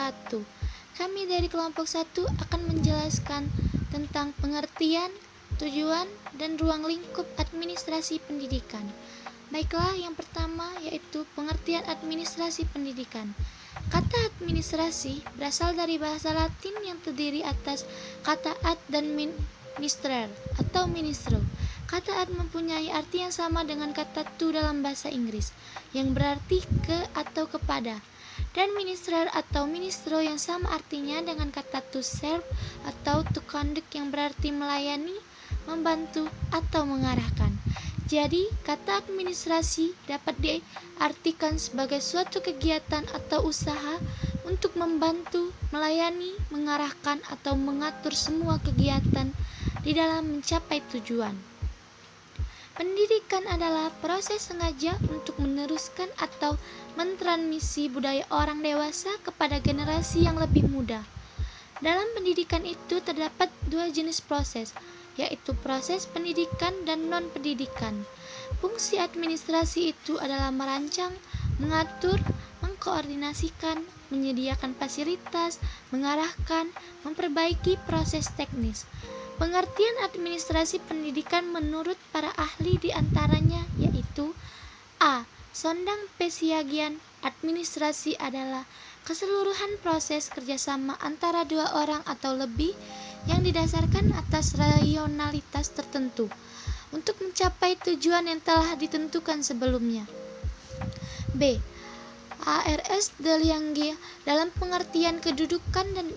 1. Kami dari kelompok 1 akan menjelaskan tentang pengertian, tujuan, dan ruang lingkup administrasi pendidikan. Baiklah, yang pertama yaitu pengertian administrasi pendidikan. Kata administrasi berasal dari bahasa Latin yang terdiri atas kata ad dan minister atau ministro. Kata ad mempunyai arti yang sama dengan kata to dalam bahasa Inggris, yang berarti ke atau kepada, dan minister atau ministro yang sama artinya dengan kata to serve atau to conduct yang berarti melayani, membantu, atau mengarahkan. Jadi, kata administrasi dapat diartikan sebagai suatu kegiatan atau usaha untuk membantu, melayani, mengarahkan, atau mengatur semua kegiatan di dalam mencapai tujuan. Pendidikan adalah proses sengaja untuk meneruskan atau mentransmisi budaya orang dewasa kepada generasi yang lebih muda. Dalam pendidikan itu terdapat dua jenis proses, yaitu proses pendidikan dan non-pendidikan. Fungsi administrasi itu adalah merancang, mengatur, mengkoordinasikan, menyediakan fasilitas, mengarahkan, memperbaiki proses teknis. Pengertian administrasi pendidikan menurut para ahli diantaranya yaitu A. Sondang Pesiagian administrasi adalah keseluruhan proses kerjasama antara dua orang atau lebih yang didasarkan atas rasionalitas tertentu untuk mencapai tujuan yang telah ditentukan sebelumnya. B. A.R.S. Deliangge dalam pengertian kedudukan dan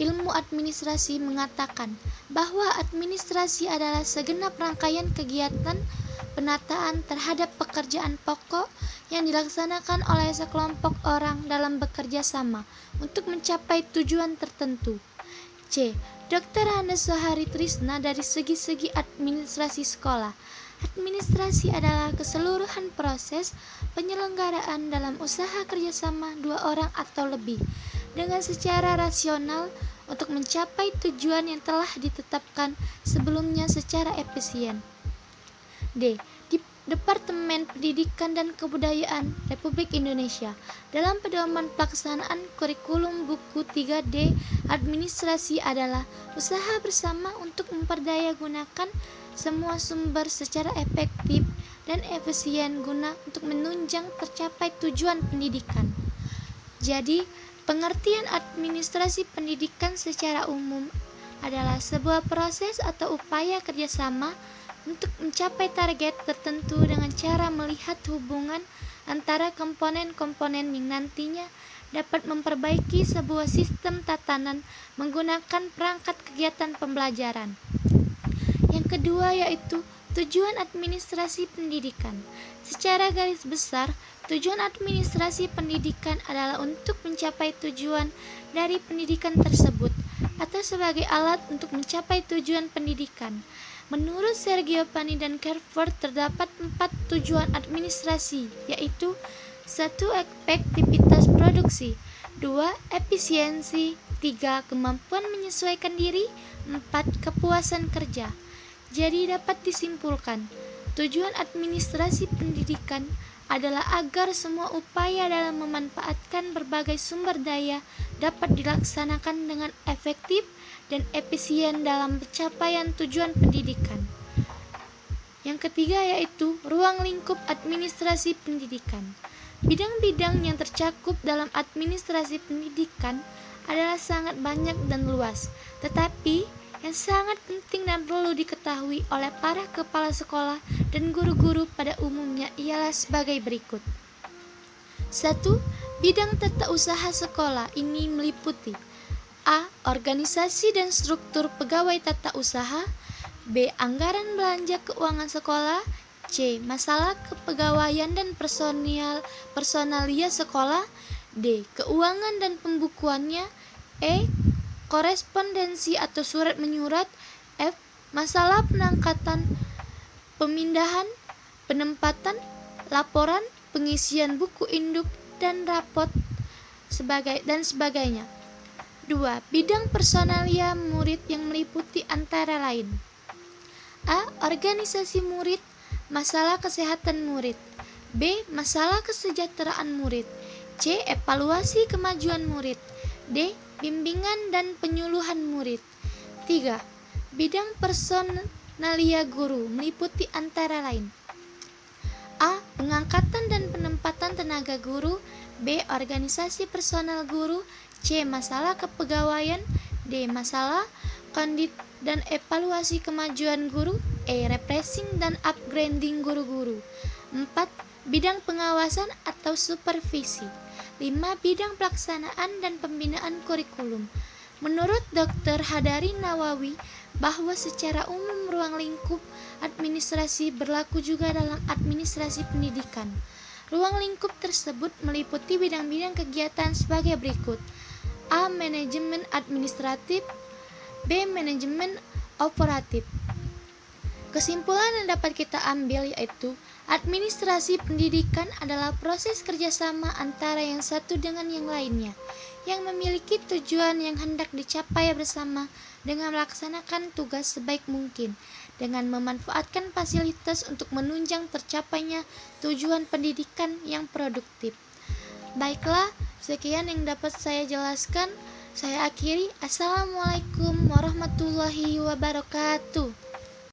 ilmu administrasi mengatakan bahwa administrasi adalah segenap rangkaian kegiatan penataan terhadap pekerjaan pokok yang dilaksanakan oleh sekelompok orang dalam bekerja sama untuk mencapai tujuan tertentu. C. Dr. Hannes Soehari Trisna dari segi-segi administrasi sekolah. Administrasi adalah keseluruhan proses penyelenggaraan dalam usaha kerjasama dua orang atau lebih dengan secara rasional untuk mencapai tujuan yang telah ditetapkan sebelumnya secara efisien. D. Departemen Pendidikan dan Kebudayaan Republik Indonesia dalam pedoman pelaksanaan kurikulum buku 3D administrasi adalah usaha bersama untuk memperdayagunakan semua sumber secara efektif dan efisien guna untuk menunjang tercapai tujuan pendidikan. Jadi, pengertian administrasi pendidikan secara umum adalah sebuah proses atau upaya kerjasama untuk mencapai target tertentu dengan cara melihat hubungan antara komponen-komponen yang nantinya dapat memperbaiki sebuah sistem tatanan menggunakan perangkat kegiatan pembelajaran. Yang kedua yaitu tujuan administrasi pendidikan. Secara garis besar, tujuan administrasi pendidikan adalah untuk mencapai tujuan dari pendidikan tersebut atau sebagai alat untuk mencapai tujuan pendidikan. Menurut Sergio Pani dan Carver terdapat 4 tujuan administrasi, yaitu 1. Efektivitas produksi, 2. Efisiensi, 3. Kemampuan menyesuaikan diri, 4. Kepuasan kerja. Jadi dapat disimpulkan, tujuan administrasi pendidikan adalah agar semua upaya dalam memanfaatkan berbagai sumber daya dapat dilaksanakan dengan efektif dan efisien dalam pencapaian tujuan pendidikan. Yang ketiga yaitu ruang lingkup administrasi pendidikan. Bidang-bidang yang tercakup dalam administrasi pendidikan adalah sangat banyak dan luas, tetapi yang sangat penting dan perlu diketahui oleh para kepala sekolah dan guru-guru pada umumnya ialah sebagai berikut. 1. Bidang tata usaha sekolah ini meliputi A. Organisasi dan struktur pegawai tata usaha, B. Anggaran belanja keuangan sekolah, C. Masalah kepegawaian dan personalia sekolah, D. Keuangan dan pembukuannya, E. Korespondensi atau surat menyurat, F. Masalah pengangkatan, pemindahan, penempatan, laporan, pengisian buku induk dan rapot dan sebagainya. 2. Bidang personalia murid yang meliputi antara lain A. Organisasi murid, masalah kesehatan murid, B. Masalah kesejahteraan murid, C. Evaluasi kemajuan murid, D. Bimbingan dan penyuluhan murid. 3. Bidang personalia guru meliputi antara lain: A. Pengangkatan dan penempatan tenaga guru. B. Organisasi personal guru. C. Masalah kepegawaian. D. Masalah kondit dan evaluasi kemajuan guru. E. Repressing dan upgrading guru-guru. 4. Bidang pengawasan atau supervisi. 5. Bidang pelaksanaan dan pembinaan kurikulum. Menurut Dr. Hadari Nawawi, bahwa secara umum ruang lingkup administrasi berlaku juga dalam administrasi pendidikan. Ruang lingkup tersebut meliputi bidang-bidang kegiatan sebagai berikut: A. Manajemen administratif. B. Manajemen operatif. Kesimpulan yang dapat kita ambil yaitu administrasi pendidikan adalah proses kerjasama antara yang satu dengan yang lainnya, yang memiliki tujuan yang hendak dicapai bersama dengan melaksanakan tugas sebaik mungkin, dengan memanfaatkan fasilitas untuk menunjang tercapainya tujuan pendidikan yang produktif. Baiklah, sekian yang dapat saya jelaskan. Saya akhiri. Assalamualaikum warahmatullahi wabarakatuh.